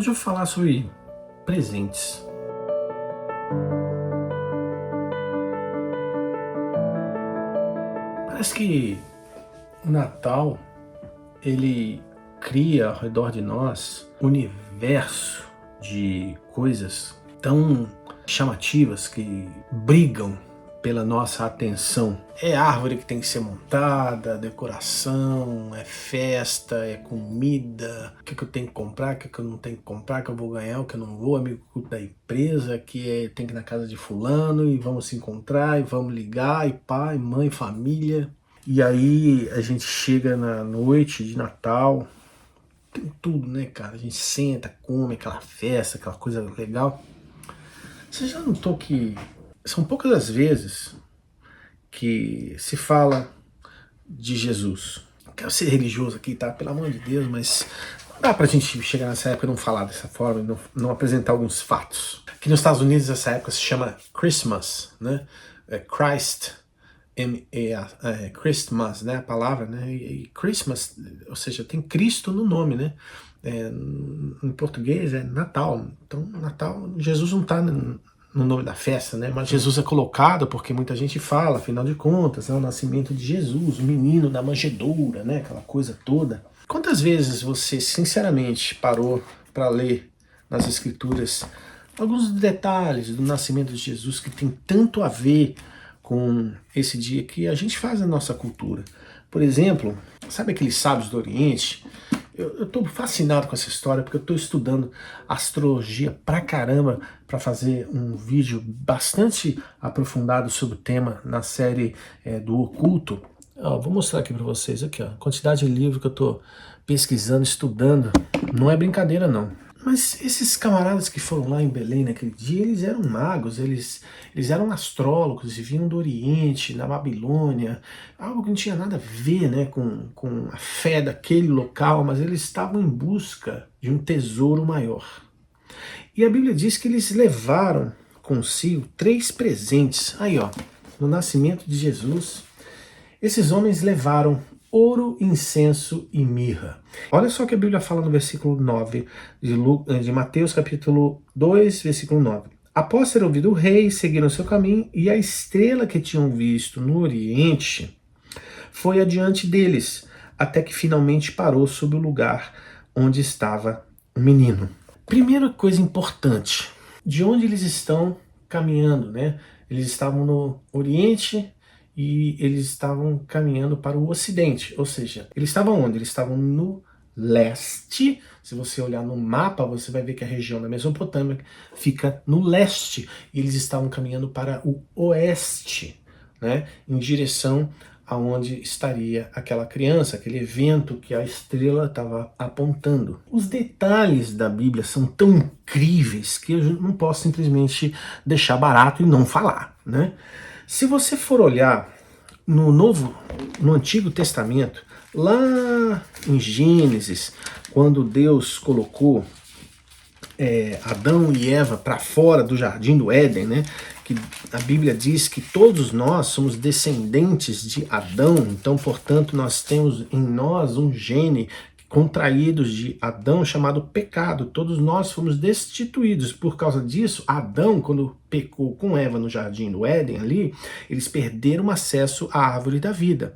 Hoje eu vou falar sobre presentes. Parece que o Natal, ele cria ao redor de nós um universo de coisas tão chamativas que brigam pela nossa atenção. É árvore que tem que ser montada, decoração, é festa, é comida, o que eu tenho que comprar, o que eu não tenho que comprar, o que eu vou ganhar, o que eu não vou, amigo da empresa, tem que ir na casa de fulano e vamos se encontrar e vamos ligar, e pai, mãe, família. E aí a gente chega na noite de Natal, tem tudo, né, cara? A gente senta, come aquela festa, aquela coisa legal. Você já notou que são poucas as vezes que se fala de Jesus? Não quero ser religioso aqui, tá? Pelo amor de Deus, mas não dá pra gente chegar nessa época e não falar dessa forma, não apresentar alguns fatos. Aqui nos Estados Unidos essa época se chama Christmas, né? Christ, Christmas, né? A palavra, né? E Christmas, ou seja, tem Cristo no nome, né? Em português é Natal. Então, Natal, Jesus não está no nome da festa, né? Mas Jesus é colocado porque muita gente fala, afinal de contas, é o nascimento de Jesus, o menino da manjedoura, né? Aquela coisa toda. Quantas vezes você, sinceramente, parou para ler nas Escrituras alguns detalhes do nascimento de Jesus que tem tanto a ver com esse dia que a gente faz na nossa cultura? Por exemplo, sabe aqueles sábios do Oriente? Eu estou fascinado com essa história porque eu estou estudando astrologia pra caramba para fazer um vídeo bastante aprofundado sobre o tema na série do Oculto. Vou mostrar aqui para vocês, aqui, ó, a quantidade de livro que eu estou pesquisando, estudando. Não é brincadeira não. Mas esses camaradas que foram lá em Belém naquele dia, eles eram magos, eles eram astrólogos e vinham do Oriente, na Babilônia, algo que não tinha nada a ver, né, com a fé daquele local, mas eles estavam em busca de um tesouro maior. E a Bíblia diz que eles levaram consigo 3 presentes. Aí, ó, no nascimento de Jesus, esses homens levaram ouro, incenso e mirra. Olha só o que a Bíblia fala no versículo 9 de Mateus capítulo 2, versículo 9. Após ter ouvido o rei, seguiram seu caminho, e a estrela que tinham visto no oriente foi adiante deles, até que finalmente parou sobre o lugar onde estava o menino. Primeira coisa importante, de onde eles estão caminhando, né? Eles estavam no oriente e eles estavam caminhando para o ocidente, ou seja, eles estavam onde? Eles estavam no leste. Se você olhar no mapa, você vai ver que a região da Mesopotâmia fica no leste, e eles estavam caminhando para o oeste, né, em direção aonde estaria aquela criança, aquele evento que a estrela estava apontando. Os detalhes da Bíblia são tão incríveis que eu não posso simplesmente deixar barato e não falar, né? Se você for olhar no Antigo Testamento, lá em Gênesis, quando Deus colocou Adão e Eva para fora do jardim do Éden, né? Que a Bíblia diz que todos nós somos descendentes de Adão, então, portanto, nós temos em nós um gene contraídos de Adão chamado pecado. Todos nós fomos destituídos. Por causa disso, Adão, quando pecou com Eva no jardim do Éden ali, eles perderam acesso à árvore da vida.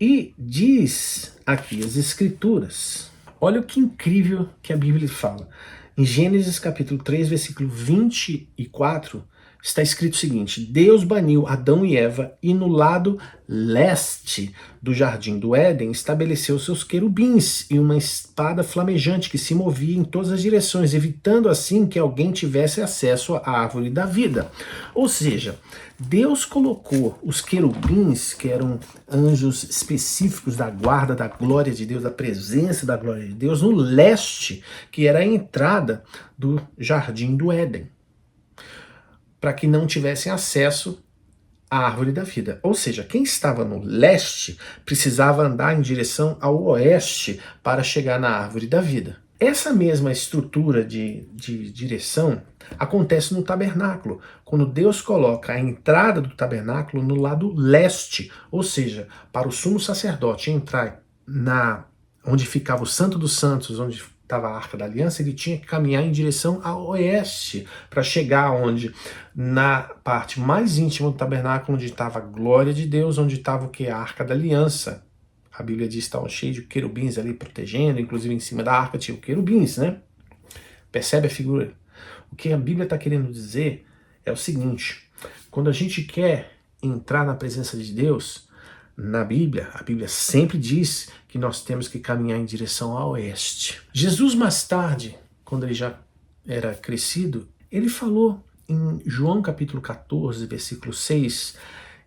E diz aqui as Escrituras, olha o que incrível que a Bíblia fala. Em Gênesis capítulo 3, versículo 24, está escrito o seguinte: Deus baniu Adão e Eva e no lado leste do jardim do Éden estabeleceu seus querubins e uma espada flamejante que se movia em todas as direções, evitando assim que alguém tivesse acesso à árvore da vida. Ou seja, Deus colocou os querubins, que eram anjos específicos da guarda da glória de Deus, da presença da glória de Deus, no leste, que era a entrada do jardim do Éden, para que não tivessem acesso à árvore da vida. Ou seja, quem estava no leste precisava andar em direção ao oeste para chegar na árvore da vida. Essa mesma estrutura de direção acontece no tabernáculo, quando Deus coloca a entrada do tabernáculo no lado leste, ou seja, para o sumo sacerdote entrar onde ficava o Santo dos Santos, onde estava a Arca da Aliança, ele tinha que caminhar em direção ao oeste, para chegar onde? Na parte mais íntima do tabernáculo, onde estava a glória de Deus, onde estava o que? A Arca da Aliança. A Bíblia diz que estava cheio de querubins ali protegendo, inclusive em cima da arca tinha querubins, né? Percebe a figura? O que a Bíblia está querendo dizer é o seguinte: quando a gente quer entrar na presença de Deus, na Bíblia, a Bíblia sempre diz que nós temos que caminhar em direção ao oeste. Jesus, mais tarde, quando ele já era crescido, ele falou em João capítulo 14, versículo 6,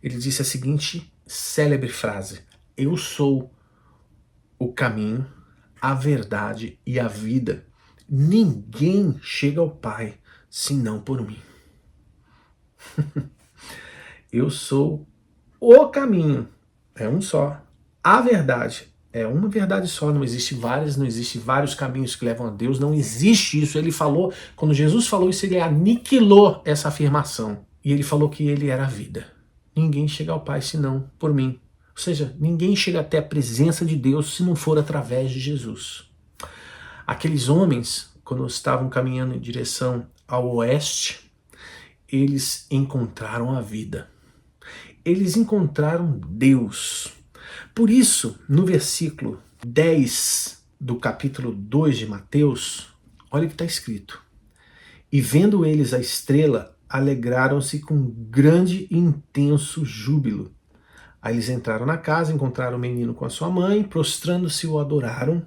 ele disse a seguinte célebre frase: eu sou o caminho, a verdade e a vida. Ninguém chega ao Pai senão por mim. Eu sou o caminho, é um só. A verdade é uma verdade só, não existe várias, não existe vários caminhos que levam a Deus, não existe isso. Ele falou, quando Jesus falou isso, ele aniquilou essa afirmação. E ele falou que ele era a vida. Ninguém chega ao Pai senão por mim. Ou seja, ninguém chega até a presença de Deus se não for através de Jesus. Aqueles homens, quando estavam caminhando em direção ao oeste, eles encontraram a vida. Eles encontraram Deus. Por isso, no versículo 10 do capítulo 2 de Mateus, olha o que está escrito. E vendo eles a estrela, alegraram-se com grande e intenso júbilo. Aí eles entraram na casa, encontraram o menino com a sua mãe, prostrando-se o adoraram.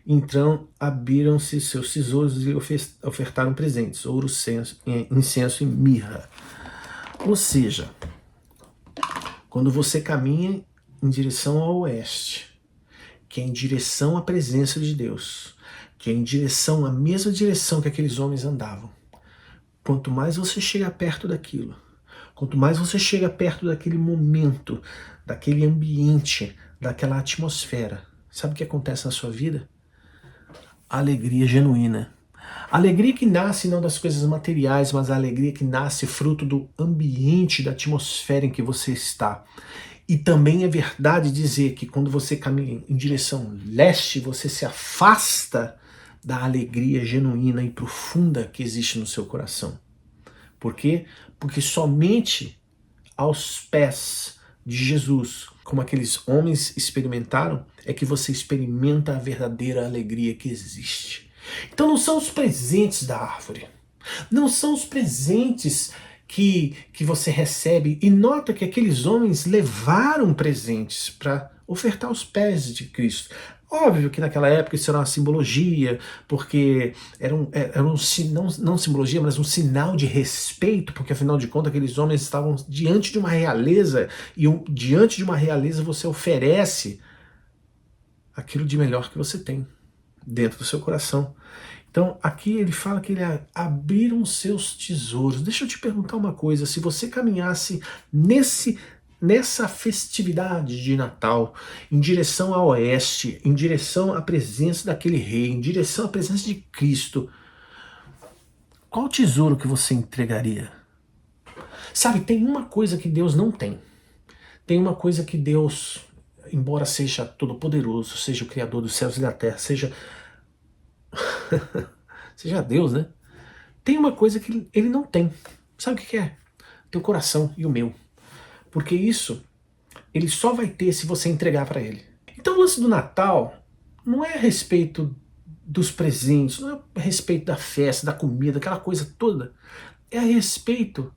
Então abriram-se seus tesouros e ofertaram presentes, ouro, incenso e mirra. Ou seja, quando você caminha em direção ao oeste, que é em direção à presença de Deus, que é em direção, a mesma direção que aqueles homens andavam, quanto mais você chega perto daquilo, quanto mais você chega perto daquele momento, daquele ambiente, daquela atmosfera, sabe o que acontece na sua vida? Alegria genuína. Alegria que nasce não das coisas materiais, mas a alegria que nasce fruto do ambiente, da atmosfera em que você está. E também é verdade dizer que quando você caminha em direção leste, você se afasta da alegria genuína e profunda que existe no seu coração. Por quê? Porque somente aos pés de Jesus, como aqueles homens experimentaram, é que você experimenta a verdadeira alegria que existe. Então não são os presentes da árvore, não são os presentes que você recebe. E nota que aqueles homens levaram presentes para ofertar aos pés de Cristo. Óbvio que naquela época isso era uma simbologia, porque era não simbologia, mas um sinal de respeito, porque afinal de contas aqueles homens estavam diante de uma realeza, e diante de uma realeza você oferece aquilo de melhor que você tem dentro do seu coração. Então aqui ele fala que ele abriram seus tesouros. Deixa eu te perguntar uma coisa, se você caminhasse nessa festividade de Natal, em direção ao oeste, em direção à presença daquele rei, em direção à presença de Cristo, qual tesouro que você entregaria? Sabe, tem uma coisa que Deus não tem. Tem uma coisa que Deus, embora seja todo-poderoso, seja o Criador dos céus e da terra, seja Deus, né? Tem uma coisa que ele não tem. Sabe o que é? Teu coração e o meu. Porque isso, ele só vai ter se você entregar para ele. Então o lance do Natal não é a respeito dos presentes, não é a respeito da festa, da comida, aquela coisa toda. É a respeito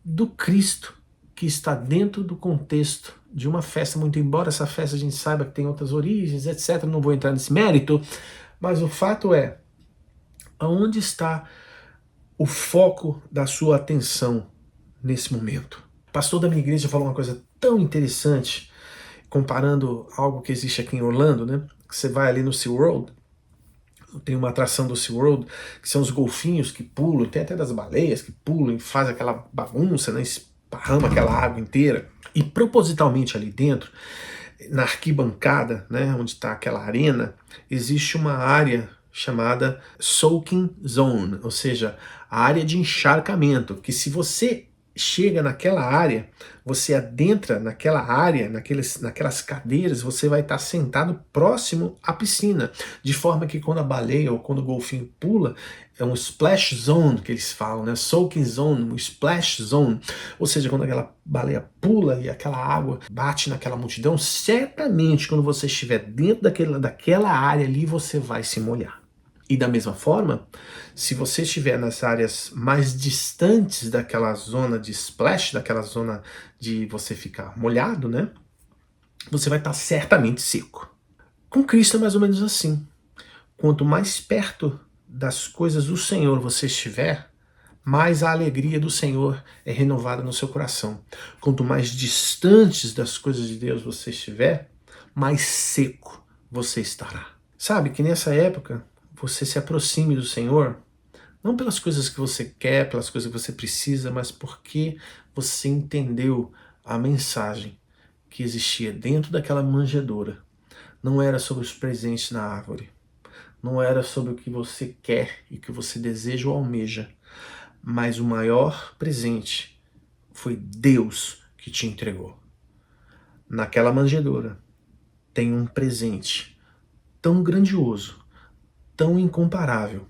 do Cristo que está dentro do contexto de uma festa, muito embora essa festa a gente saiba que tem outras origens, etc. Não vou entrar nesse mérito, mas o fato é, aonde está o foco da sua atenção nesse momento? O pastor da minha igreja falou uma coisa tão interessante, comparando algo que existe aqui em Orlando, né? Que você vai ali no SeaWorld, tem uma atração do SeaWorld, que são os golfinhos que pulam, tem até das baleias que pulam e faz aquela bagunça, né? Esparrama aquela água inteira. E propositalmente ali dentro, na arquibancada, né, onde está aquela arena, existe uma área chamada Soaking Zone, ou seja, a área de encharcamento, que se você chega naquela área, você adentra naquela área, naquelas cadeiras, você vai estar sentado próximo à piscina, de forma que quando a baleia ou quando o golfinho pula, é um splash zone que eles falam, né? Soaking zone, um splash zone, ou seja, quando aquela baleia pula e aquela água bate naquela multidão, certamente quando você estiver dentro daquela área ali, você vai se molhar. E da mesma forma, se você estiver nas áreas mais distantes daquela zona de splash, daquela zona de você ficar molhado, né? Você vai estar certamente seco. Com Cristo é mais ou menos assim. Quanto mais perto das coisas do Senhor você estiver, mais a alegria do Senhor é renovada no seu coração. Quanto mais distantes das coisas de Deus você estiver, mais seco você estará. Sabe que nessa época você se aproxime do Senhor, não pelas coisas que você quer, pelas coisas que você precisa, mas porque você entendeu a mensagem que existia dentro daquela manjedoura. Não era sobre os presentes na árvore, não era sobre o que você quer e que você deseja ou almeja, mas o maior presente foi Deus que te entregou. Naquela manjedoura tem um presente tão grandioso, tão incomparável,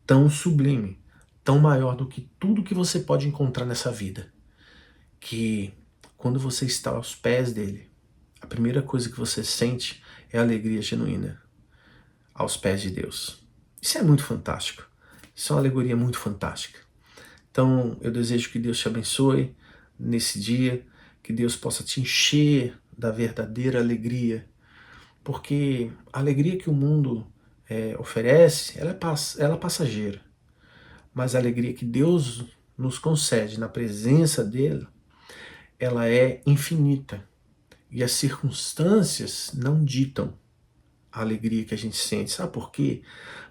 tão sublime, tão maior do que tudo que você pode encontrar nessa vida, que quando você está aos pés dele, a primeira coisa que você sente é a alegria genuína aos pés de Deus. Isso é muito fantástico. Isso é uma alegoria muito fantástica. Então, eu desejo que Deus te abençoe nesse dia, que Deus possa te encher da verdadeira alegria, porque a alegria que o mundo oferece, ela é passageira, mas a alegria que Deus nos concede na presença dele, ela é infinita, e as circunstâncias não ditam a alegria que a gente sente. Sabe por quê?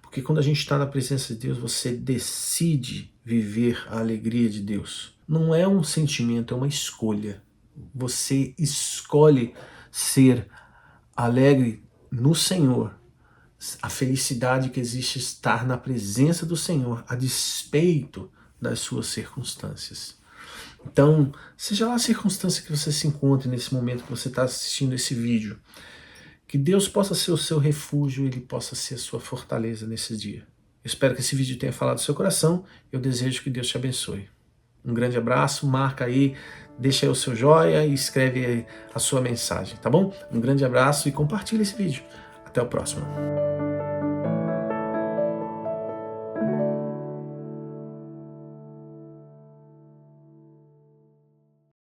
Porque quando a gente está na presença de Deus, você decide viver a alegria de Deus. Não é um sentimento, é uma escolha. Você escolhe ser alegre no Senhor. A felicidade que existe estar na presença do Senhor, a despeito das suas circunstâncias. Então, seja lá a circunstância que você se encontre nesse momento que você está assistindo esse vídeo, que Deus possa ser o seu refúgio, Ele possa ser a sua fortaleza nesse dia. Eu espero que esse vídeo tenha falado do seu coração. Eu desejo que Deus te abençoe. Um grande abraço, marca aí, deixa aí o seu joia e escreve aí a sua mensagem, tá bom? Um grande abraço e compartilha esse vídeo. Até o próximo.